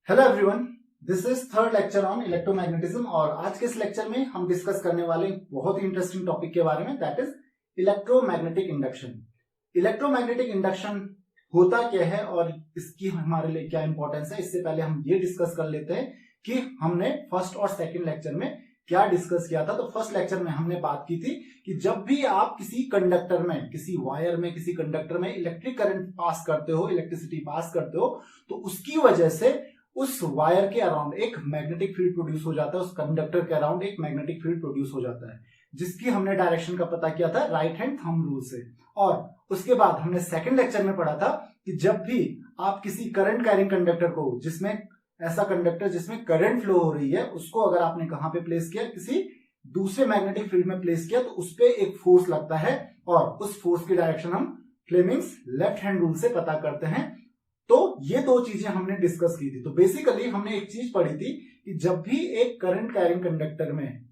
Hello everyone, this is third lecture on electromagnetism और आज के इस लेक्चर में हम डिस्कस करने वाले बहुत ही इंटरेस्टिंग टॉपिक के बारे में, that is electromagnetic induction. Electromagnetic induction होता क्या है और इसकी हमारे लिए क्या इंपॉर्टेंस है, इससे पहले हम ये डिस्कस कर लेते हैं कि हमने फर्स्ट और सेकेंड लेक्चर में क्या डिस्कस किया था। तो फर्स्ट लेक्चर में हमने बात की थी कि जब भी आप किसी कंडक्टर में, किसी वायर में, किसी कंडक्टर में इलेक्ट्रिक करंट पास करते हो, इलेक्ट्रिसिटी पास करते हो, तो उसकी वजह से उस वायर के अराउंड एक मैग्नेटिक फील्ड प्रोड्यूस हो जाता है, उस कंडक्टर के अराउंड एक मैग्नेटिक फील्ड प्रोड्यूस हो जाता है, जिसकी हमने डायरेक्शन का पता किया था राइट हैंड थंब रूल से। और उसके बाद हमने सेकंड लेक्चर में पढ़ा था कि जब भी आप किसी करंट कैरिंग कंडक्टर को, जिसमें ऐसा कंडक्टर जिसमें करंट फ्लो हो रही है, उसको अगर आपने कहां पे प्लेस किया, किसी दूसरे मैग्नेटिक फील्ड में प्लेस किया, तो उस पर एक फोर्स लगता है और उस फोर्स की डायरेक्शन हम फ्लेमिंग्स लेफ्ट हैंड रूल से पता करते हैं। तो ये दो चीजें हमने डिस्कस की थी। तो बेसिकली हमने एक चीज पढ़ी थी कि जब भी एक करंट कैरिंग कंडक्टर में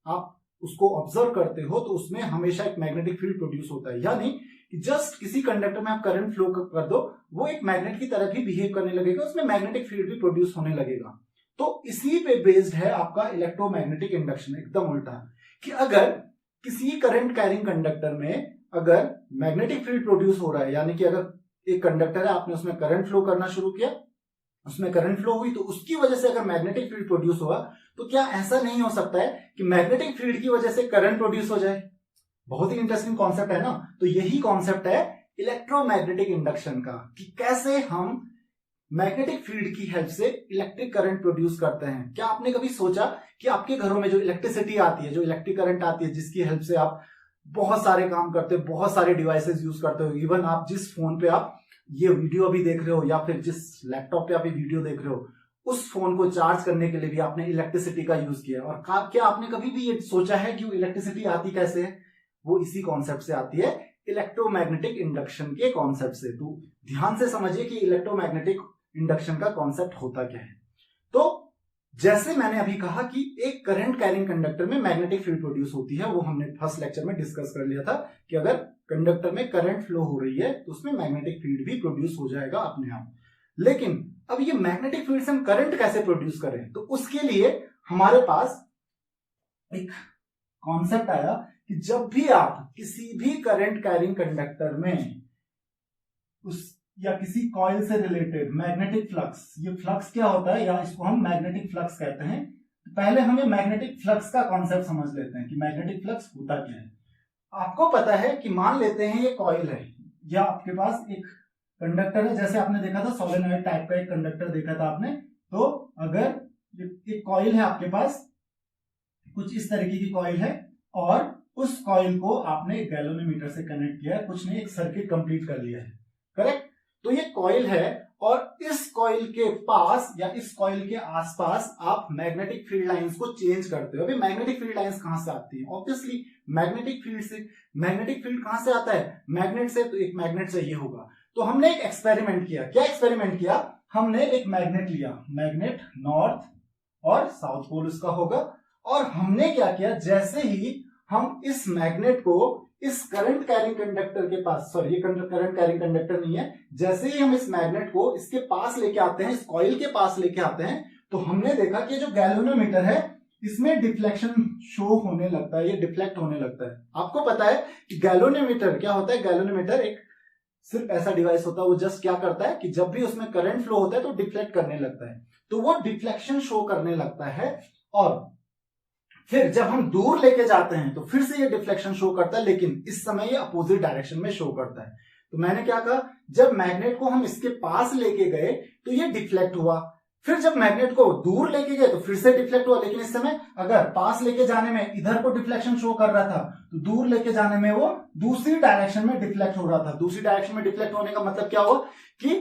आप उसको ऑब्जर्व करते हो तो उसमें हमेशा एक मैग्नेटिक फील्ड प्रोड्यूस होता है, यानी कि जस्ट किसी कंडक्टर में आप करंट फ्लो कर दो, वो एक मैग्नेट की तरह भी बिहेव करने लगेगा, उसमें मैग्नेटिक फील्ड भी प्रोड्यूस होने लगेगा। तो इसी पे बेस्ड है आपका इलेक्ट्रोमैग्नेटिक इंडक्शन, एकदम उल्टा, कि अगर किसी करंट कैरिंग कंडक्टर में अगर मैग्नेटिक फील्ड प्रोड्यूस हो रहा है, यानी कि अगर एक कंडक्टर है, आपने उसमें करंट फ्लो करना शुरू किया, उसमें करंट फ्लो हुई, तो उसकी वजह से अगर मैग्नेटिक फील्ड प्रोड्यूस हुआ, तो क्या ऐसा नहीं हो सकता है कि मैग्नेटिक फील्ड की वजह से करंट प्रोड्यूस हो जाए? बहुत ही इंटरेस्टिंग कॉन्सेप्ट है ना। तो यही कॉन्सेप्ट है इलेक्ट्रोमैग्नेटिक इंडक्शन का, कि कैसे हम मैग्नेटिक फील्ड की हेल्प से इलेक्ट्रिक करंट प्रोड्यूस करते हैं। क्या आपने कभी सोचा कि आपके घरों में जो इलेक्ट्रिसिटी आती है, जो इलेक्ट्रिक करंट आती है, जिसकी हेल्प से आप बहुत सारे काम करते हो, बहुत सारे डिवाइसेस यूज करते हो, इवन आप जिस फोन पे आप ये वीडियो अभी देख रहे हो या फिर जिस लैपटॉप पे आप ये वीडियो देख रहे हो, उस फोन को चार्ज करने के लिए भी आपने इलेक्ट्रिसिटी का यूज किया। और क्या आपने कभी भी ये सोचा है कि इलेक्ट्रिसिटी आती कैसे है? वो इसी कॉन्सेप्ट से आती है, इलेक्ट्रोमैग्नेटिक इंडक्शन के कॉन्सेप्ट से। तो ध्यान से समझिए कि इलेक्ट्रोमैग्नेटिक इंडक्शन का कॉन्सेप्ट होता क्या है। तो जैसे मैंने अभी कहा कि एक करंट कैरिंग कंडक्टर में मैग्नेटिक फील्ड प्रोड्यूस होती है, वो हमने फर्स्ट लेक्चर में डिस्कस कर लिया था कि अगर कंडक्टर में करंट फ्लो हो रही है तो उसमें मैग्नेटिक फील्ड भी प्रोड्यूस हो जाएगा अपने आप। लेकिन अब ये मैग्नेटिक फील्ड से हम करंट कैसे प्रोड्यूस करें? तो उसके लिए हमारे पास एक कॉन्सेप्ट आया कि जब भी आप किसी भी करंट कैरिंग कंडक्टर में उस या किसी कॉइल से रिलेटेड मैग्नेटिक फ्लक्स, ये फ्लक्स क्या होता है, या इसको हम मैग्नेटिक फ्लक्स कहते हैं। तो पहले हमें मैग्नेटिक फ्लक्स का कॉन्सेप्ट समझ लेते हैं कि मैग्नेटिक फ्लक्स होता क्या है। आपको पता है कि मान लेते हैं ये कॉइल है, या आपके पास एक कंडक्टर है, जैसे आपने देखा था सोलेनॉइड टाइप का एक कंडक्टर देखा था आपने। तो अगर एक कॉइल है आपके पास, कुछ इस तरीके की कॉइल है, और उस कॉइल को आपने गैल्वेनोमीटर से कनेक्ट किया है, कुछ नहीं, एक सर्किट कंप्लीट कर लिया है, करेक्ट। तो ये कॉइल है और इस कॉइल के पास या इस कॉइल के आसपास आप मैग्नेटिक फील्ड लाइंस को चेंज करते हो। अभी मैग्नेटिक फील्ड लाइंस कहां से आती हैं? ऑब्वियसली मैग्नेटिक फील्ड से। मैग्नेटिक फील्ड कहां से आता है? मैग्नेट से। तो एक मैग्नेट से ये होगा। तो हमने एक एक्सपेरिमेंट किया। क्या एक्सपेरिमेंट किया? हमने एक मैग्नेट लिया, मैग्नेट नॉर्थ और साउथ पोल उसका होगा, और हमने क्या किया, जैसे ही हम इस मैग्नेट को इस करंट कैरिंग कंडक्टर के पास, सॉरी ये करंट कैरिंग कंडक्टर नहीं है, जैसे ही हम इस मैग्नेट को इसके पास लेके आते हैं, इस कॉइल के पास लेके आते हैं, तो हमने देखा कि जो गैल्वेनोमीटर है इसमें डिफ्लेक्शन शो होने लगता है, ये डिफ्लेक्ट होने लगता है। आपको पता है कि गैल्वेनोमीटर क्या होता है? गैल्वेनोमीटर एक सिर्फ ऐसा डिवाइस होता है, वो जस्ट क्या करता है कि जब भी उसमें करंट फ्लो होता है तो डिफ्लेक्ट करने लगता है, तो वो डिफ्लेक्शन शो करने लगता है। और फिर जब हम दूर लेके जाते हैं तो फिर से ये डिफ्लेक्शन शो करता है, लेकिन इस समय ये अपोजिट डायरेक्शन में शो करता है। तो मैंने क्या कहा, जब मैग्नेट को हम इसके पास लेके गए तो ये डिफ्लेक्ट हुआ, फिर जब मैग्नेट को दूर लेके गए तो फिर से डिफ्लेक्ट हुआ, लेकिन इस समय अगर पास लेके जाने में इधर को डिफ्लेक्शन शो कर रहा था, तो दूर लेके जाने में वो दूसरी डायरेक्शन में डिफ्लेक्ट हो रहा था। दूसरी डायरेक्शन में डिफ्लेक्ट होने का मतलब क्या हुआ कि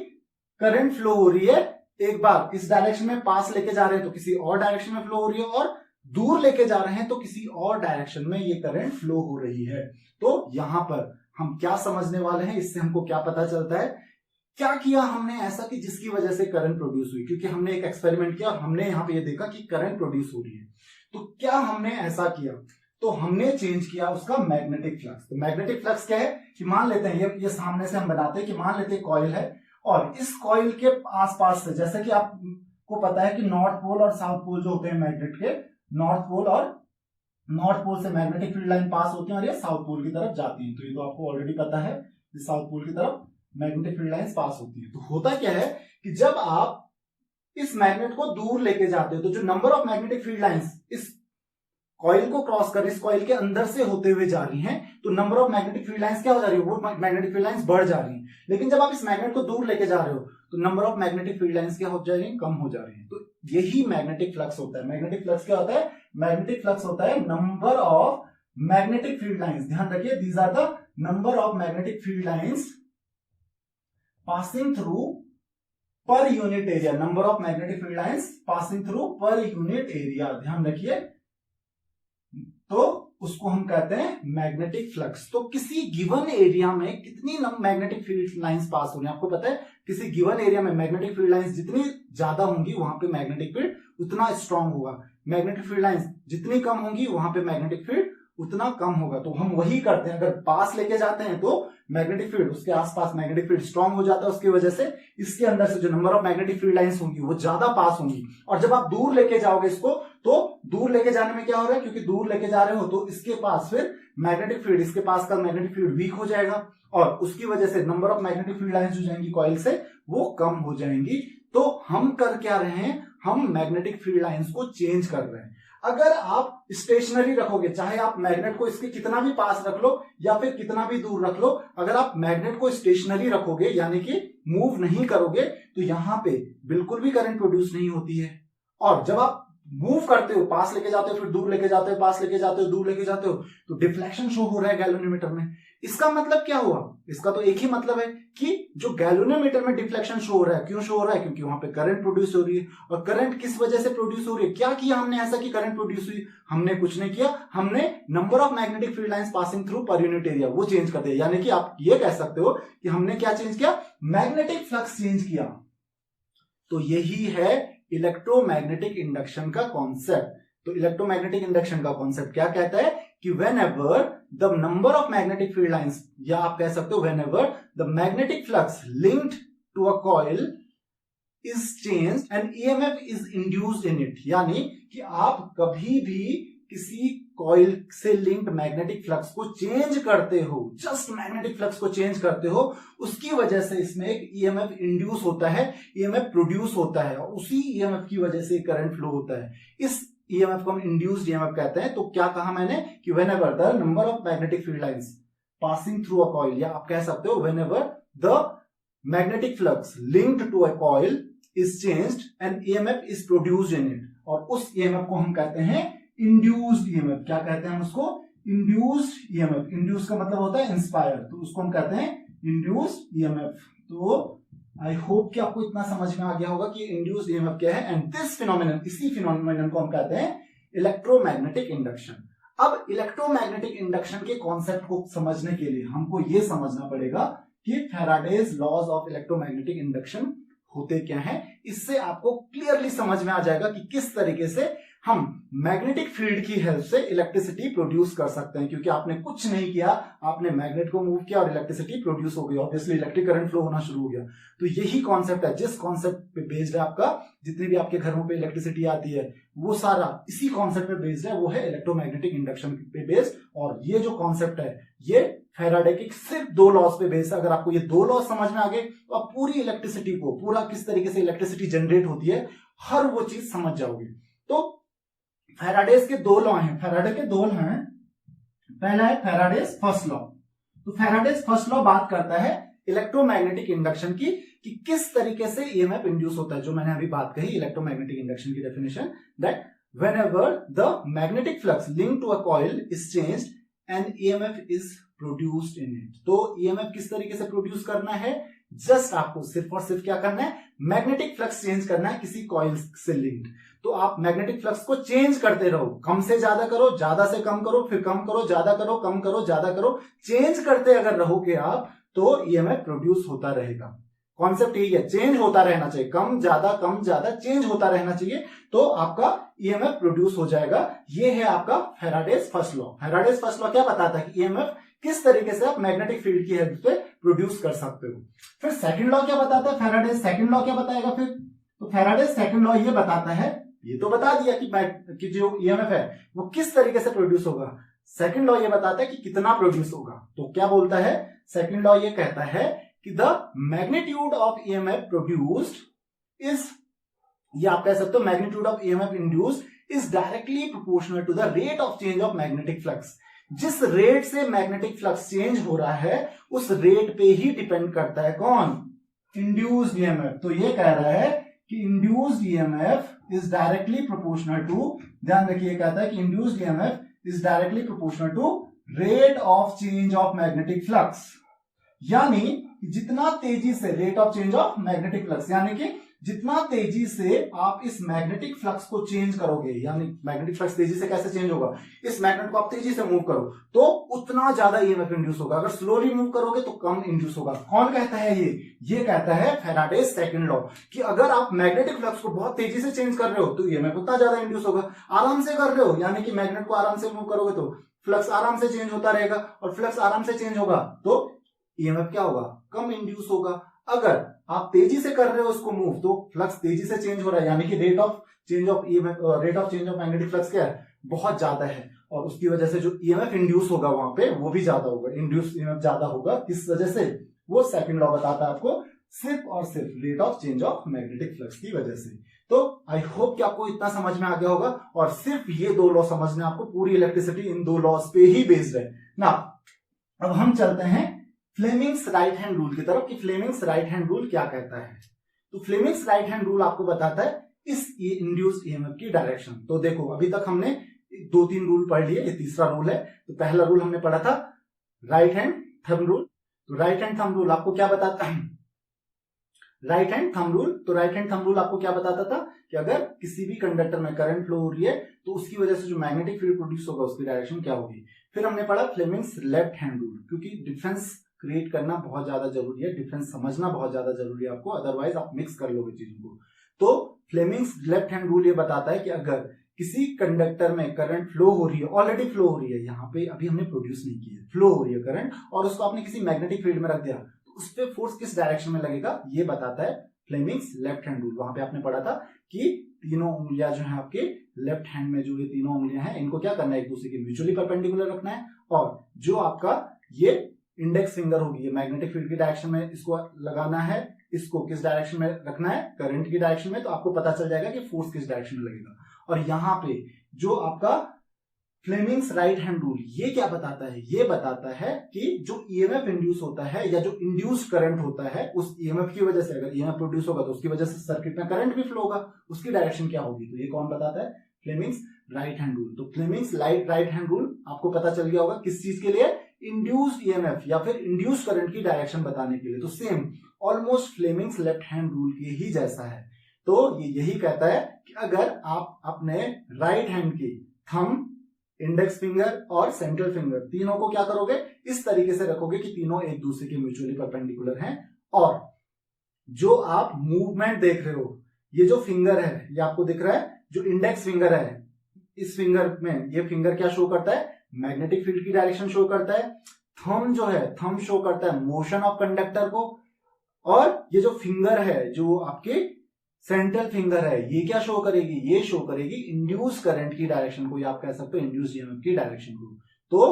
करंट फ्लो हो रही है, एक बार इस डायरेक्शन में पास लेके जा रहे हैं तो किसी और डायरेक्शन में फ्लो हो रही है, और दूर लेके जा रहे हैं तो किसी और डायरेक्शन में ये करंट फ्लो हो रही है। तो यहां पर हम क्या समझने वाले हैं, इससे हमको क्या पता चलता है, क्या किया हमने ऐसा कि जिसकी वजह से करंट प्रोड्यूस हुई? क्योंकि हमने एक एक्सपेरिमेंट किया और हमने यहाँ पे ये देखा कि करंट प्रोड्यूस हो रही है। तो क्या हमने ऐसा किया? तो हमने चेंज किया उसका मैग्नेटिक फ्लक्स। तो मैग्नेटिक फ्लक्स क्या है कि मान लेते हैं ये सामने से हम बनाते हैं कि मान लेते हैं कॉइल है, और इस कॉइल के आसपास से, जैसे कि आप को पता है कि नॉर्थ पोल और साउथ पोल जो होते हैं मैग्नेट के, नॉर्थ पोल से मैग्नेटिक फील्ड लाइन पास होती है और ये साउथ पोल की तरफ जाती है। तो ये तो आपको ऑलरेडी पता है, साउथ पोल की तरफ मैग्नेटिक फील्ड लाइंस पास होती है। तो होता क्या है कि जब आप इस मैग्नेट को दूर लेके जाते हो तो जो number of magnetic field lines इस कॉइल को क्रॉस कर, इस कॉइल के अंदर से होते हुए जा रही हैं, तो number of magnetic field lines क्या हो जा रही है, वो मैग्नेटिक फील्ड लाइंस बढ़ जा रही हैं। लेकिन जब आप इस मैग्नेट को दूर लेके जा रहे हो तो number of magnetic field lines क्या हो जा रही है, कम हो जा रही है। तो यही मैग्नेटिक फ्लक्स होता है। मैग्नेटिक फ्लक्स क्या होता है, मैग्नेटिक फ्लक्स होता है number of magnetic field lines, ध्यान रखिए, these are the number of magnetic field lines passing through per unit area, number of magnetic field lines passing through per unit area, ध्यान रखिए, तो उसको हम कहते हैं मैग्नेटिक फ्लक्स। तो किसी गिवन एरिया में कितनी मैग्नेटिक फील्ड लाइंस पास हो रही है, आपको पता है किसी गिवन एरिया में मैग्नेटिक फील्ड लाइंस जितनी ज्यादा होंगी वहां पे मैग्नेटिक फील्ड उतना स्ट्रांग होगा, मैग्नेटिक फील्ड लाइंस जितनी कम होंगी वहां पे मैग्नेटिक फील्ड उतना कम होगा। तो हम वही करते हैं, अगर पास लेके जाते हैं तो मैग्नेटिक फील्ड, उसके आसपास मैग्नेटिक फील्ड स्ट्रांग हो जाता है, उसकी वजह से इसके अंदर से जो number of magnetic field lines होंगी वो ज्यादा पास होंगी। और जब आप दूर लेके जाओगे इसको, तो दूर लेके जाने में क्या हो रहा है, क्योंकि दूर लेके जा रहे हो तो इसके पास फिर मैग्नेटिक फील्ड, इसके पास का मैग्नेटिक फील्ड वीक हो जाएगा और उसकी वजह से number of magnetic field lines जो जाएंगी कॉइल से वो कम हो जाएंगी। तो हम कर क्या रहे हैं, हम मैग्नेटिक फील्ड लाइंस को चेंज कर रहे हैं। अगर आप स्टेशनरी रखोगे, चाहे आप मैग्नेट को इसके कितना भी पास रख लो या फिर कितना भी दूर रख लो, अगर आप मैग्नेट को स्टेशनरी रखोगे यानी कि मूव नहीं करोगे तो यहां पे बिल्कुल भी करंट प्रोड्यूस नहीं होती है। और जब आप मूव करते हो, पास लेके जाते हो फिर दूर लेके जाते हो, पास लेके जाते हो दूर लेके जाते हो, तो डिफ्लेक्शन शो हो रहा है गैल्वेनोमीटर में। इसका मतलब क्या हुआ, इसका तो एक ही मतलब है कि जो गैल्वेनोमीटर में डिफ्लेक्शन शो हो रहा है, क्यों शो हो रहा है, क्योंकि वहां पे करंट प्रोड्यूस हो रही है। और करंट किस वजह से प्रोड्यूस हो रही है, क्या किया हमने ऐसा कि करंट प्रोड्यूस हुई, हमने कुछ नहीं किया, हमने number of magnetic field lines passing through per unit area वो चेंज कर दिया। यानी कि आप ये कह सकते हो कि हमने क्या चेंज किया, मैग्नेटिक फ्लक्स चेंज किया। तो यही है इलेक्ट्रोमैग्नेटिक इंडक्शन का कॉन्सेप्ट। तो इलेक्ट्रोमैग्नेटिक इंडक्शन का कॉन्सेप्ट क्या कहता है कि whenever the number of magnetic field lines, या आप कह सकते हो whenever the magnetic flux linked to a coil is changed and EMF is induced in it, यानी कि आप कभी भी किसी कॉइल से लिंक्ड मैग्नेटिक फ्लक्स को चेंज करते हो, जस्ट मैग्नेटिक फ्लक्स को चेंज करते हो, उसकी वजह से इसमें एक ईएमएफ इंड्यूस होता है, ईएमएफ प्रोड्यूस होता है और उसी ईएमएफ की वजह से करंट फ्लो होता है। इस ईएमएफ को हम इंड्यूस्ड ईएमएफ कहते हैं। तो क्या कहा मैंने कि whenever the number of magnetic field lines passing through a coil, या आप कह सकते हो whenever the magnetic flux linked to a coil is changed and EMF is produced in it, और उस ईएमएफ को हम कहते हैं इंड्यूस्ड ईएमएफ। क्या कहते हैं हम उसको, इंड्यूस्ड ईएमएफ। इंड्यूस का मतलब होता है इंस्पायर, तो उसको हम कहते हैं इंड्यूस्ड ईएमएफ। तो आई होप कि आपको इतना समझ में आ गया होगा कि इंड्यूस्ड ईएमएफ क्या है, एंड दिस फिनोमेनन, इसी फिनोमेनन को हम कहते हैं इलेक्ट्रोमैग्नेटिक इंडक्शन। अब इलेक्ट्रोमैग्नेटिक इंडक्शन के कॉन्सेप्ट को समझने के लिए हमको यह समझना पड़ेगा कि Faraday's laws of electromagnetic induction होते क्या हैं। इससे आपको क्लियरली समझ में आ जाएगा कि किस तरीके से हम मैग्नेटिक फील्ड की हेल्प से इलेक्ट्रिसिटी प्रोड्यूस कर सकते हैं, क्योंकि आपने कुछ नहीं किया, आपने मैग्नेट को मूव किया और इलेक्ट्रिसिटी प्रोड्यूस हो गई, ऑब्वियसली इलेक्ट्रिक करंट फ्लो होना शुरू हो गया। तो यही कॉन्सेप्ट है, जिस कॉन्सेप्ट पे बेस्ड है आपका, जितनी भी आपके घरों पे इलेक्ट्रिसिटी आती है वो सारा इसी कॉन्सेप्ट पे बेस्ड है, वो है इलेक्ट्रोमैग्नेटिक इंडक्शन पे बेस्ड। और ये जो कॉन्सेप्ट है ये फैराडे के सिर्फ 2 लॉज पे बेस्ड है। अगर आपको ये 2 लॉज समझ में आ गए तो आप पूरी इलेक्ट्रिसिटी को, पूरा किस तरीके से इलेक्ट्रिसिटी जनरेट होती है, हर वो चीज समझ जाओगे। तो फैराडेज के 2 लॉ हैं, फैराडे के 2 लॉ हैं। पहला है फैराडेज फर्स्ट लॉ। तो फैराडेज फर्स्ट लॉ बात करता है इलेक्ट्रोमैग्नेटिक इंडक्शन की, कि किस तरीके से ईएमएफ इंड्यूस होता है, जो मैंने अभी बात कही इलेक्ट्रोमैग्नेटिक इंडक्शन की definition, that whenever the magnetic flux linked to a coil is changed and EMF is produced in it. तो ईएमएफ किस तरीके से प्रोड्यूस करना है, जस्ट आपको सिर्फ और सिर्फ क्या करना है, मैग्नेटिक फ्लक्स चेंज करना है किसी कॉइल से लिंक्ड। तो आप मैग्नेटिक फ्लक्स को चेंज करते रहो, कम से ज्यादा करो, ज्यादा से कम करो, फिर कम करो, ज्यादा करो, कम करो, ज्यादा करो, चेंज करते अगर रहोगे आप तो ईएमएफ प्रोड्यूस होता रहेगा। कॉन्सेप्ट यही है, चेंज होता रहना चाहिए, कम ज्यादा चेंज होता रहना चाहिए, तो आपका ईएमएफ प्रोड्यूस हो जाएगा। ये है आपका Faraday's first law. Faraday's first law क्या बताता है कि ईएमएफ किस तरीके से आप मैग्नेटिक फील्ड की हेल्प से प्रोड्यूस कर सकते हो। फिर सेकंड लॉ क्या बताता है फैराडेज, सेकंड लॉ क्या बताएगा फिर, तो फैराडे सेकंड लॉ ये बताता है, ये तो बता दिया कि जो ईएमएफ है वो किस तरीके से प्रोड्यूस होगा। सेकंड लॉ ये बताता है कि कितना प्रोड्यूस होगा। तो क्या बोलता है सेकंड लॉ, ये कहता है कि the magnitude of EMF produced is, ये आप कह सकते हो magnitude of EMF induced is directly proportional to the rate of change of magnetic flux. जिस रेट से मैग्नेटिक फ्लक्स चेंज हो रहा है उस रेट पे ही डिपेंड करता है कौन, इंड्यूस्ड ईएमएफ। तो ये कह रहा है कि induced EMF is directly proportional to, ध्यान रखिए, कहता है कि induced EMF is directly proportional to rate of change of magnetic flux. यानी जितना तेजी से rate of change of magnetic flux, यानी कि जितना तेजी से आप इस मैग्नेटिक फ्लक्स को चेंज करोगे, यानी मैग्नेटिक फ्लक्स तेजी से कैसे चेंज होगा, इस मैग्नेट को आप तेजी से मूव करो तो उतना ज्यादा ईएमएफ इंड्यूस होगा। अगर स्लोली मूव करोगे तो कम इंड्यूस होगा। कौन कहता है ये कहता है फैराडे सेकंड लॉ, कि अगर आप मैग्नेटिक फ्लक्स को बहुत तेजी से चेंज कर रहे हो तो ईएमएफ उतना ज्यादा इंड्यूस होगा। आराम से कर रहे हो, यानी कि मैग्नेट को आराम से मूव करोगे तो फ्लक्स आराम से चेंज होता रहेगा, और फ्लक्स आराम से चेंज होगा तो ईएमएफ क्या होगा, कम इंड्यूस होगा। अगर आप तेजी से कर रहे हो उसको मूव तो फ्लक्स तेजी से चेंज हो रहा है, यानी कि rate of change of magnetic flux क्या है, बहुत ज्यादा है, और उसकी वजह से जो ईएमएफ इंड्यूस होगा वहां पे वो भी ज्यादा होगा, इंड्यूस ईएमएफ ज्यादा होगा। किस वजह से, वो सेकंड लॉ बताता है आपको, सिर्फ और सिर्फ rate of change of magnetic flux की वजह से। तो आई होप कि आपको इतना समझ में आ गया होगा, और सिर्फ ये दो लॉ समझना, आपको पूरी इलेक्ट्रिसिटी इन दो लॉस पे ही बेस्ड है ना। अब हम चलते हैं फ्लेमिंग्स राइट हैंड रूल की तरफ, कि फ्लेमिंग्स राइट हैंड रूल क्या कहता है। तो फ्लेमिंग्स राइट हैंड रूल आपको बताता है इस इंड्यूस्ड ईएमएफ की डायरेक्शन। तो देखो अभी तक हमने 2-3 रूल पढ़ लिए, ये तीसरा रूल है। तो पहला रूल हमने पढ़ा था राइट हैंड थंब रूल। तो राइट हैंड थंब रूल आपको क्या बताता है, राइट हैंड थंब रूल, तो राइट हैंड थंब रूल आपको क्या बताता था कि अगर किसी भी कंडक्टर में करंट फ्लो हो रही है तो उसकी वजह से जो मैग्नेटिक फील्ड प्रोड्यूस होगा उसकी डायरेक्शन क्या होगी। फिर हमने पढ़ा फ्लेमिंग्स लेफ्ट हैंड रूल, क्योंकि डिफरेंस क्रिएट करना बहुत ज्यादा जरूरी है, डिफरेंस समझना बहुत ज्यादा जरूरी है आपको, अदरवाइज आप मिक्स कर लोगे चीजों को। तो फ्लेमिंग्स लेफ्ट हैंड रूल ये बताता है कि अगर किसी कंडक्टर में करंट फ्लो हो रही है, ऑलरेडी फ्लो हो रही है, यहाँ पे अभी हमने प्रोड्यूस नहीं की है, फ्लो हो रही है करंट, और उसको आपने किसी मैग्नेटिक फील्ड में रख दिया तो उस पर फोर्स किस डायरेक्शन में लगेगा, ये बताता है फ्लेमिंग्स लेफ्ट हैंड रूल। वहां पे आपने पढ़ा था कि तीनों उंगलियां जो है आपके लेफ्ट हैंड में, जो ये तीनों उंगलियां हैं, इनको क्या करना है, एक दूसरे के म्यूचुअली परपेंडिकुलर रखना है, और जो आपका ये इंडेक्स फिंगर होगी, ये मैग्नेटिक फील्ड की डायरेक्शन में इसको लगाना है, इसको किस डायरेक्शन में रखना है, करंट की डायरेक्शन में, तो आपको पता चल जाएगा कि फोर्स किस डायरेक्शन में लगेगा। और यहाँ पे जो आपका फ्लेमिंग्स राइट हैंड रूल ये क्या बताता है, ये बताता है कि जो ईएमएफ इंड्यूस होता है या जो इंड्यूस करंट होता है, उस ईएमएफ की वजह से अगर ईएमएफ प्रोड्यूस होगा तो उसकी वजह से सर्किट में करंट भी फ्लो होगा, उसकी डायरेक्शन क्या होगी। तो ये कौन बताता है, फ्लेमिंग्स राइट हैंड रूल। तो फ्लेमिंग्स राइट हैंड रूल आपको पता चल गया होगा किस चीज के लिए, इंड्यूस्ड ईएमएफ या फिर इंड्यूस करंट की डायरेक्शन बताने के लिए। तो same almost Fleming's left hand rule के ही जैसा है। तो ये यही कहता है कि अगर आप अपने राइट हैंड की थंब, इंडेक्स फिंगर और सेंट्रल फिंगर तीनों को क्या करोगे, इस तरीके से रखोगे कि तीनों एक दूसरे के म्यूचुअली परपेंडिकुलर हैं, और जो आप मूवमेंट देख रहे हो, ये जो फिंगर है ये आपको दिख रहा है, जो इंडेक्स फिंगर है, इस फिंगर में ये फिंगर क्या शो करता है, मैग्नेटिक फील्ड की डायरेक्शन शो करता है। थंब जो है, थंब शो करता है मोशन ऑफ कंडक्टर को, और ये जो फिंगर है, जो आपके सेंट्रल फिंगर है, ये क्या शो करेगी, ये शो करेगी इंड्यूस करंट की डायरेक्शन को, या आप कह सकते हो इंड्यूस ईएमएफ की डायरेक्शन को। तो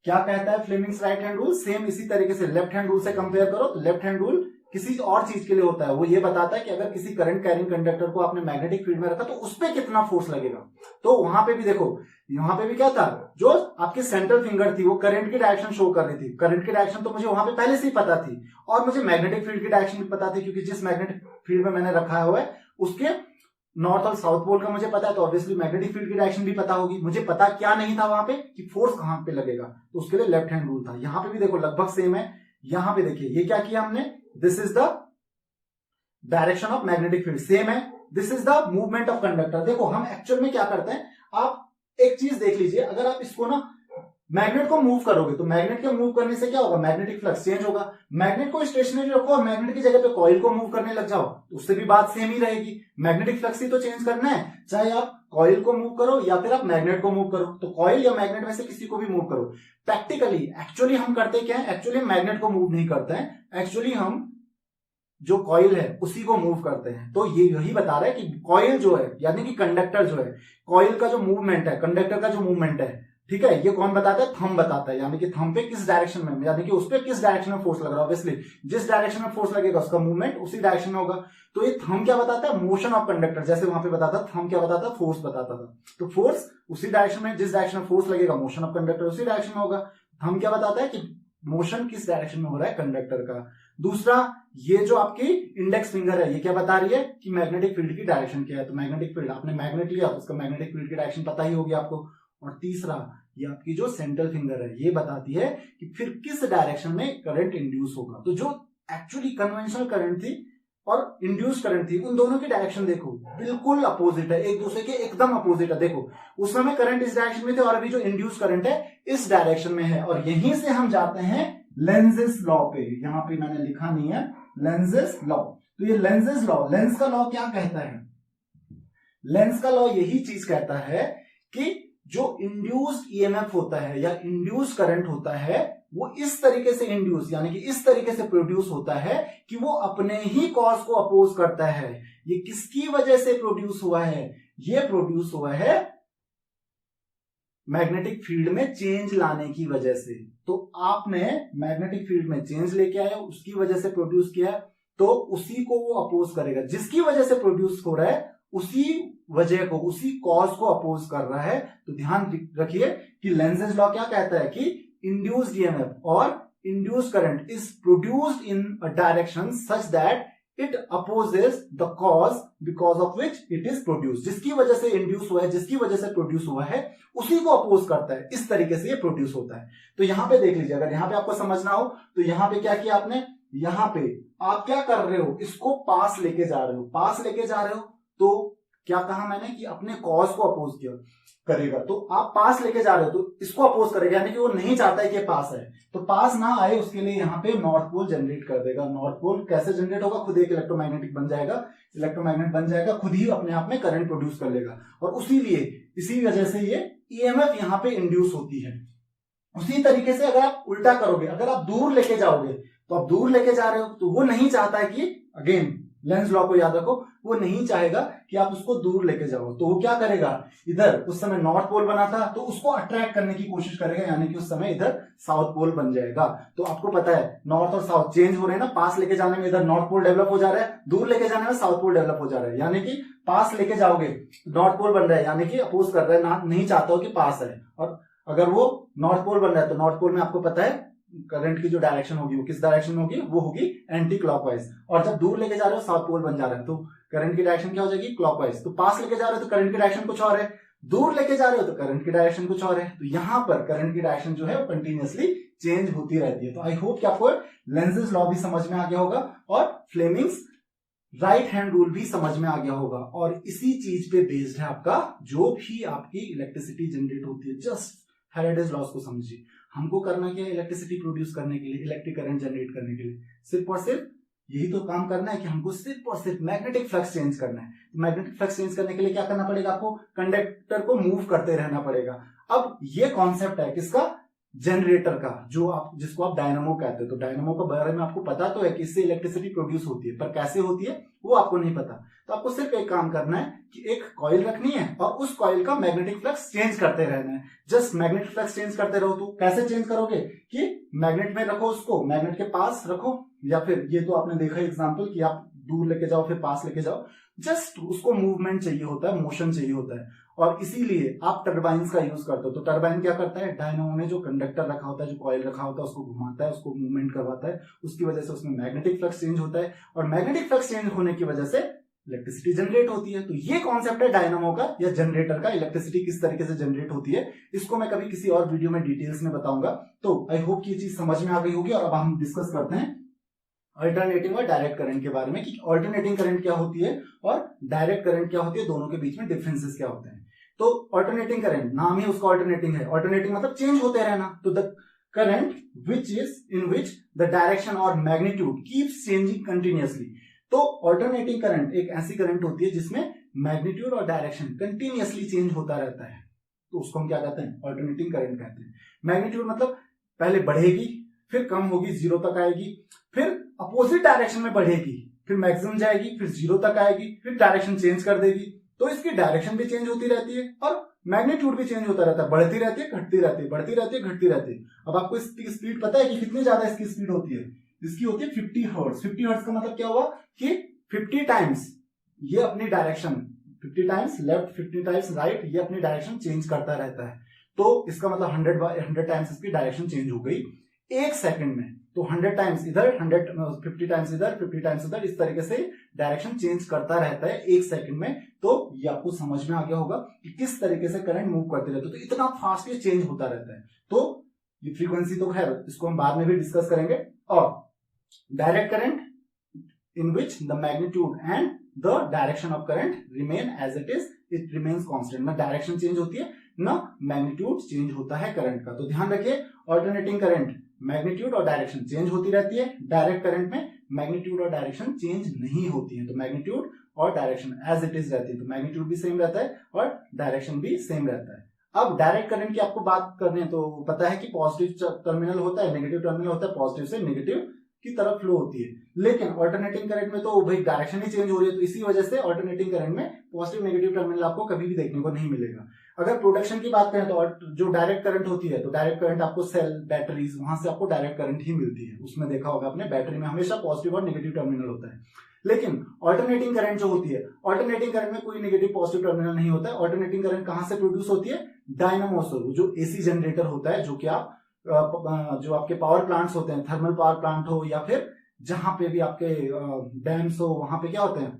क्या कहता है Fleming's right hand rule, same इसी तरीके से लेफ्ट हैंड रूल से कंपेयर करो। तो लेफ्ट हैंड रूल किसी और चीज के लिए होता है, वो ये बताता है कि अगर किसी करंट कैरिंग कंडक्टर को आपने मैग्नेटिक फील्ड में रखा तो उस पर कितना फोर्स लगेगा। तो वहां पे भी देखो, वहां पे भी क्या था, जो आपकी सेंट्रल फिंगर थी वो करंट की डायरेक्शन शो कर रही थी। करंट की डायरेक्शन तो मुझे वहां पे पहले से ही पता थी, और मुझे मैग्नेटिक फील्ड की डायरेक्शन भी पता थी, क्योंकि जिस मैग्नेटिक फील्ड में मैंने रखा हुआ है उसके नॉर्थ और साउथ पोल का मुझे पता है, तो ऑब्वियसली मैग्नेटिक फील्ड की डायरेक्शन भी पता होगी। मुझे पता क्या नहीं था वहां पे, कि फोर्स कहां पे लगेगा, तो उसके लिए लेफ्ट हैंड रूल था। यहां पे भी देखो लगभग सेम है। यहां पे देखिए ये क्या किया हमने, this is the direction of magnetic field, same है, this is the movement of conductor. देखो हम एक्चुअल में क्या करते हैं, आप एक चीज देख लीजिए, अगर आप इसको ना मैग्नेट को मूव करोगे तो मैग्नेट के मूव करने से क्या होगा, मैग्नेटिक फ्लक्स चेंज होगा। मैग्नेट को स्टेशनरी रखो और मैग्नेट की जगह पे कॉइल को मूव करने लग जाओ तो उससे भी बात सेम ही रहेगी, मैग्नेटिक फ्लक्स ही तो चेंज करना है, चाहे आप कॉइल को मूव करो या फिर आप मैग्नेट को मूव करो। तो कॉइल या मैग्नेट में से किसी को भी मूव करो। प्रैक्टिकली एक्चुअली हम करते क्या है, एक्चुअली मैग्नेट को मूव नहीं करते हैं, एक्चुअली हम जो कॉइल है उसी को मूव करते हैं। तो ये यही बता रहा है कि कॉइल जो है यानी कि कंडक्टर जो है, कॉइल का जो मूवमेंट है, कंडक्टर का जो मूवमेंट है, ठीक है, ये कौन बताता है? थंब बताता है। यानी कि थंब पे किस डायरेक्शन में, यानी कि उस पे किस डायरेक्शन में फोर्स लग रहा है। ऑब्वियसली जिस डायरेक्शन में फोर्स लगेगा उसका मूवमेंट उसी डायरेक्शन में होगा। तो ये थंब क्या बताता है? Motion of conductor. जैसे वहां पे बताता, थंब क्या बताता? फोर्स बताता था। तो फोर्स उसी डायरेक्शन में, जिस डायरेक्शन में फोर्स लगेगा मोशन ऑफ कंडक्टर उसी डायरेक्शन में होगा। थंब क्या बताता है कि मोशन किस डायरेक्शन में हो रहा है कंडक्टर का। दूसरा, ये जो आपकी इंडेक्स फिंगर है ये क्या बता रही है कि मैग्नेटिक फील्ड की डायरेक्शन क्या है। तो मैग्नेटिक फील्ड, आपने मैग्नेट लिया तो उसका मैग्नेटिक फील्ड की डायरेक्शन पता ही होगी आपको। और तीसरा, ये आपकी जो सेंट्रल फिंगर है ये बताती है कि फिर किस डायरेक्शन में करंट इंड्यूस होगा। तो जो एक्चुअली कन्वेंशनल करंट थी और इंड्यूस करंट थी, उन दोनों की डायरेक्शन देखो बिल्कुल अपोजिट है, एक दूसरे के एकदम अपोजिट है। देखो उस समय करंट इस डायरेक्शन में थे और अभी जो इंड्यूस करंट है इस डायरेक्शन में है। और यहीं से हम जाते हैं लेंजेस लॉ पे। यहां पे मैंने लिखा नहीं है लेंजेस लॉ। तो ये लेंजेस लॉ, लेंस का लॉ क्या कहता है? लेंस का लॉ यही चीज कहता है कि जो इंड्यूस्ड ईएमएफ होता है या इंड्यूस करंट होता है वो इस तरीके से इंड्यूस यानी कि इस तरीके से प्रोड्यूस होता है कि वो अपने ही कॉज को अपोज करता है। ये किसकी वजह से प्रोड्यूस हुआ है? ये प्रोड्यूस हुआ है मैग्नेटिक फील्ड में चेंज लाने की वजह से। तो आपने मैग्नेटिक फील्ड में चेंज लेके आए, उसकी वजह से प्रोड्यूस किया, तो उसी को वो अपोज करेगा। जिसकी वजह से प्रोड्यूस हो रहा है उसी वजह को, उसी कॉज को अपोज कर रहा है। तो ध्यान रखिए कि लेंजेस लॉ क्या कहता है कि इंड्यूस्ड ईएमएफ और induced current is produced in a direction such that it opposes the cause because of which it is produce. जिसकी वजह से इंड्यूस हुआ है, जिसकी वजह से प्रोड्यूस हुआ है, उसी को अपोज करता है। इस तरीके से ये प्रोड्यूस होता है। तो यहां पे देख लीजिए, अगर यहां पे आपको समझना हो तो यहां पे क्या किया आपने, यहां पे आप क्या कर रहे हो, इसको पास लेके जा रहे हो। पास लेके जा रहे हो तो क्या कहा मैंने कि अपने कॉज को अपोज किया करेगा। तो आप पास लेके जा रहे हो तो इसको अपोज करेगा, यानी कि वो नहीं चाहता है कि पास आए। तो पास ना आए उसके लिए यहाँ पे नॉर्थ पोल जनरेट कर देगा। नॉर्थ पोल कैसे जनरेट होगा? खुद एक इलेक्ट्रोमैग्नेटिक बन जाएगा, इलेक्ट्रोमैग्नेट बन जाएगा, खुद ही अपने आप में करंट प्रोड्यूस कर लेगा। और इसी वजह से ये ईएमएफ यहाँ पे इंड्यूस होती है। उसी तरीके से अगर आप उल्टा करोगे, अगर आप दूर लेके जाओगे, तो आप दूर लेके जा रहे हो तो वो नहीं चाहता है कि, अगेन लेंस लॉ को याद रखो, वो नहीं चाहेगा कि आप उसको दूर लेके जाओ। तो वो क्या करेगा, इधर उस समय नॉर्थ पोल बना था तो उसको अट्रैक्ट करने की कोशिश करेगा, यानी कि उस समय इधर साउथ पोल बन जाएगा। तो आपको पता है नॉर्थ और साउथ चेंज हो रहे हैं ना। पास लेके जाने में इधर नॉर्थ पोल डेवलप हो जा रहा है, दूर लेके जाने में साउथ पोल डेवलप हो जा रहा है। यानी कि पास लेके जाओगे नॉर्थ पोल बन रहा है, यानी कि अपोज कर रहा है, नहीं चाहता हो कि पास है। और अगर वो नॉर्थ पोल बन रहा है तो नॉर्थ पोल में आपको पता है करंट की जो डायरेक्शन होगी वो किस डायरेक्शन में होगी, वो होगी एंटी क्लॉकवाइज। और जब दूर लेके जा रहे हो साउथ पोल बन जा रहा है तो करंट की डायरेक्शन क्या हो जाएगी, क्लॉकवाइज। तो पास लेके जा रहे हो तो करंट की डायरेक्शन कुछ और है, दूर लेके जा रहे हो तो करंट की डायरेक्शन कुछ और है। तो यहां पर करंट की डायरेक्शन जो है वो कंटिन्यूअसली चेंज होती रहती है। तो आई होप कि आपको लेंजेस लॉ भी समझ में आ गया होगा और फ्लेमिंग्स राइट हैंड रूल भी समझ में आ गया होगा। और इसी चीज पे बेस्ड है आपका जो भी आपकी इलेक्ट्रिसिटी जनरेट होती है। जस्ट फैराडेज लॉस को समझिए। हमको करना क्या है, इलेक्ट्रिसिटी प्रोड्यूस करने के लिए, इलेक्ट्रिक करंट जनरेट करने के लिए सिर्फ और सिर्फ यही तो काम करना है कि हमको सिर्फ और सिर्फ मैग्नेटिक फ्लक्स चेंज करना है। तो मैग्नेटिक फ्लक्स चेंज करने के लिए क्या करना पड़ेगा, आपको कंडक्टर को मूव करते रहना पड़ेगा। अब ये कॉन्सेप्ट है किसका, जनरेटर का, जिसको आप डायनामो कहते हैं। तो डायनामो के बारे में आपको पता तो है कि इससे इलेक्ट्रिसिटी प्रोड्यूस होती है, पर कैसे होती है वो आपको नहीं पता। तो आपको सिर्फ एक काम करना है कि एक कॉइल रखनी है और उस कॉइल का मैग्नेटिक फ्लक्स चेंज करते रहना है। जस्ट मैग्नेटिक फ्लक्स चेंज करते रहो। तो कैसे चेंज करोगे कि मैग्नेट में रखो, उसको मैग्नेट के पास रखो, या फिर ये तो आपने देखा एग्जांपल कि आप दूर लेके जाओ फिर पास लेके जाओ। जस्ट उसको मूवमेंट चाहिए होता है, मोशन चाहिए होता है। और इसीलिए आप टर्बाइंस का यूज करते हो। तो टर्बाइन क्या करता है, डायनामो में जो कंडक्टर रखा होता है, जो कॉइल रखा होता है, उसको घुमाता है, उसको मूवमेंट करवाता है। उसकी वजह से उसमें मैग्नेटिक फ्लक्स चेंज होता है और मैग्नेटिक फ्लक्स चेंज होने की वजह से इलेक्ट्रिसिटी जनरेट होती है। तो ये कॉन्सेप्ट है डायनामो का या जनरेटर का, इलेक्ट्रिसिटी किस तरीके से जनरेट होती है। इसको मैं कभी किसी और वीडियो में डिटेल्स में बताऊंगा। तो आई होप ये चीज समझ में आ गई होगी। और अब हम डिस्कस करते हैं अल्टरनेटिंग और डायरेक्ट करंट के बारे में कि अल्टरनेटिंग करंट क्या होती है और डायरेक्ट करंट क्या होती है, दोनों के बीच में डिफरेंसेस क्या होते हैं। तो अल्टरनेटिंग करंट, नाम ही उसका अल्टरनेटिंग है। अल्टरनेटिंग मतलब चेंज होते रहना। तो the current in which the direction और मैग्नीट्यूड कीप्स चेंजिंग कंटिन्यूअसली। तो अल्टरनेटिंग करंट एक ऐसी करंट होती है जिसमें मैग्नीट्यूड और डायरेक्शन कंटिन्यूअसली चेंज होता रहता है। तो उसको हम क्या कहते हैं, अल्टरनेटिंग करंट कहते हैं। मैग्नीट्यूड मतलब पहले बढ़ेगी, फिर कम होगी, जीरो तक आएगी, फिर अपोजिट डायरेक्शन में बढ़ेगी, फिर मैक्सिमम जाएगी, फिर 0 तक आएगी, फिर डायरेक्शन चेंज कर देगी। तो इसकी डायरेक्शन भी चेंज होती रहती है और मैग्नीट्यूड भी चेंज होता रहता है, बढ़ती रहती है, घटती रहती है, बढ़ती रहती है, घटती रहती है। अब आपको इसकी स्पीड पता है कि कितनी ज्यादा इसकी स्पीड होती है? इसकी होती है 50 हर्ट्ज। 50 हर्ट्ज का मतलब क्या हुआ कि 50 टाइम्स ये अपनी direction, 50 times left, 50 times right, ये अपनी डायरेक्शन चेंज करता रहता है। तो इसका मतलब 100 टाइम्स इसकी डायरेक्शन चेंज हो गई एक सेकंड में। तो 100 टाइम्स इधर, 50 टाइम्स इधर, 50 टाइम्स इधर, इस तरीके से डायरेक्शन चेंज करता रहता है एक सेकंड में। तो ये आपको समझ में आ गया होगा कि किस तरीके से करंट मूव करते रहते हैं। तो इतना फास्ट ये चेंज होता रहता है। तो ये फ्रीक्वेंसी तो खैर इसको हम बाद में भी डिस्कस करेंगे। और direct current in which the magnitude and the direction of current remain as it is, it remains constant. ना डायरेक्शन चेंज होती है ना मैग्नीट्यूड चेंज होता है करंट का। तो ध्यान रखिए, ऑल्टरनेटिंग करंट मैग्नीट्यूड और डायरेक्शन चेंज होती रहती है। डायरेक्ट करंट में मैग्नीट्यूड और डायरेक्शन चेंज नहीं होती है। तो मैग्नीट्यूड और डायरेक्शन एज इट इज रहती है। तो मैग्नीट्यूड भी सेम रहता है और डायरेक्शन भी सेम रहता है। अब डायरेक्ट करंट की आपको बात करनी है तो पता है कि पॉजिटिव टर्मिनल होता है, नेगेटिव टर्मिनल होता है, पॉजिटिव से नेगेटिव की तरफ फ्लो होती है। लेकिन ऑल्टरनेटिंग करंट में तो भाई डायरेक्शन ही चेंज हो रही है। तो इसी वजह से ऑल्टरनेटिंग करंट में पॉजिटिव नेगेटिव टर्मिनल आपको कभी भी देखने को नहीं मिलेगा। अगर प्रोडक्शन की बात करें तो जो डायरेक्ट करंट होती है, तो डायरेक्ट करंट आपको सेल, बैटरीज, वहां से आपको डायरेक्ट करंट ही मिलती है। उसमें देखा होगा आपने, बैटरी में हमेशा पॉजिटिव और नेगेटिव टर्मिनल होता है। लेकिन ऑल्टरनेटिंग करंट जो होती है, ऑल्टरनेटिंग करंट में कोई नेगेटिव पॉजिटिव टर्मिनल नहीं होता है। ऑल्टरनेटिंग करंट कहां से प्रोड्यूस होती है? डायनामो से, जो एसी जनरेटर होता है, जो कि आप जो आपके पावर प्लांट्स होते हैं, थर्मल पावर प्लांट हो या फिर जहां पे भी आपके डैम्स हो, वहां पे क्या होते हैं?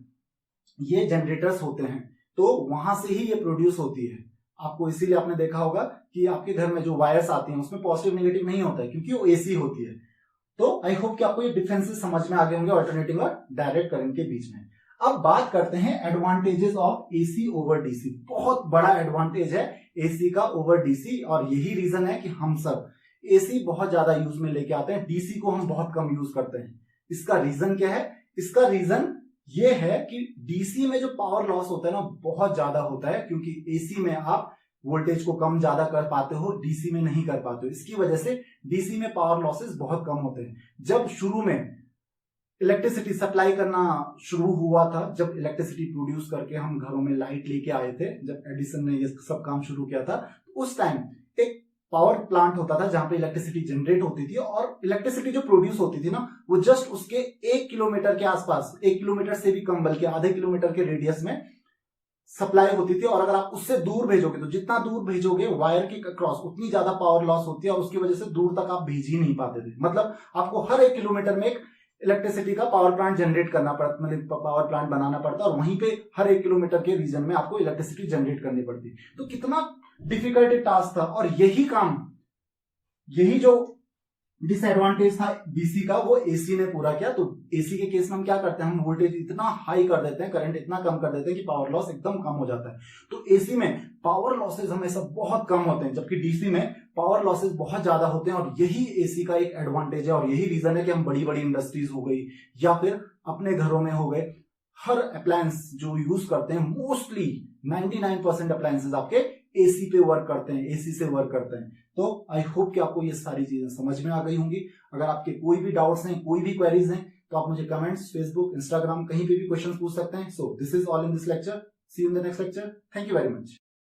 ये जनरेटर्स होते हैं। तो वहां से ही ये प्रोड्यूस होती है। आपको इसीलिए आपने देखा होगा कि आपके घर में जो वायर्स आती हैं उसमें पॉजिटिव नेगेटिव नहीं होता है, क्योंकि वो एसी होती है। तो आई होप कि आपको ये डिफरेंसेस समझ में आ गए होंगे ऑल्टरनेटिंग और डायरेक्ट करंट के बीच में। अब बात करते हैं advantages of AC over DC. बहुत बड़ा एडवांटेज है एसी का ओवर डीसी, और यही रीजन है कि हम सब एसी बहुत ज्यादा यूज में लेके आते हैं, डीसी को हम बहुत कम यूज करते हैं। इसका रीजन क्या है? इसका रीजन ये है कि डीसी में जो पावर लॉस होता है ना, बहुत ज्यादा होता है, क्योंकि एसी में आप वोल्टेज को कम ज्यादा कर पाते हो, डीसी में नहीं कर पाते हो। इसकी वजह से डीसी में पावर लॉसेस बहुत कम होते हैं। जब शुरू में इलेक्ट्रिसिटी सप्लाई करना शुरू हुआ था, जब इलेक्ट्रिसिटी प्रोड्यूस करके हम घरों में लाइट लेके आए थे, जब एडिसन ने ये सब काम शुरू किया था, उस टाइम एक पावर प्लांट होता था जहां पे इलेक्ट्रिसिटी जनरेट होती थी, और इलेक्ट्रिसिटी जो प्रोड्यूस होती थी ना, वो जस्ट उसके 1 किलोमीटर के आसपास, 1 किलोमीटर से भी कम, बल्कि आधे किलोमीटर के रेडियस में सप्लाई होती थी। और अगर आप उससे दूर भेजोगे, तो जितना दूर भेजोगे वायर के अक्रॉस, उतनी ज्यादा पावर लॉस होती है, और उसकी वजह से दूर तक आप भेज ही नहीं पाते थे। मतलब आपको हर 1 किलोमीटर में एक इलेक्ट्रिसिटी का पावर प्लांट जनरेट करना पड़ता, मतलब पावर प्लांट बनाना पड़ता, और वहीं पे हर 1 किलोमीटर के रीजन में आपको इलेक्ट्रिसिटी जनरेट करनी पड़ती। तो कितना डिफिकल्ट टास्क था, और यही काम, यही जो डिसएडवांटेज था डीसी का, वो एसी ने पूरा किया। तो एसी के केस में हम क्या करते हैं? हम वोल्टेज इतना हाई कर देते हैं, करंट इतना कम कर देते हैं कि पावर लॉस एकदम कम हो जाता है। तो एसी में पावर लॉसेज हमेशा बहुत कम होते हैं, जबकि डीसी में पावर लॉसेज बहुत ज्यादा होते हैं। और यही एसी का एक एडवांटेज है, और यही रीजन है कि हम बड़ी बड़ी इंडस्ट्रीज हो गई या फिर अपने घरों में हो गए, हर अप्लायंस जो यूज करते हैं, मोस्टली 99% अप्लायंसेज आपके एसी पे वर्क करते हैं, एसी से वर्क करते हैं। तो आई होप कि आपको ये सारी चीजें समझ में आ गई होंगी। अगर आपके कोई भी डाउट्स हैं, कोई भी क्वेरीज हैं, तो आप मुझे कमेंट्स, फेसबुक, इंस्टाग्राम, कहीं पे भी क्वेश्चन पूछ सकते हैं। So this is all in this lecture. See you in the next lecture. Thank you very much.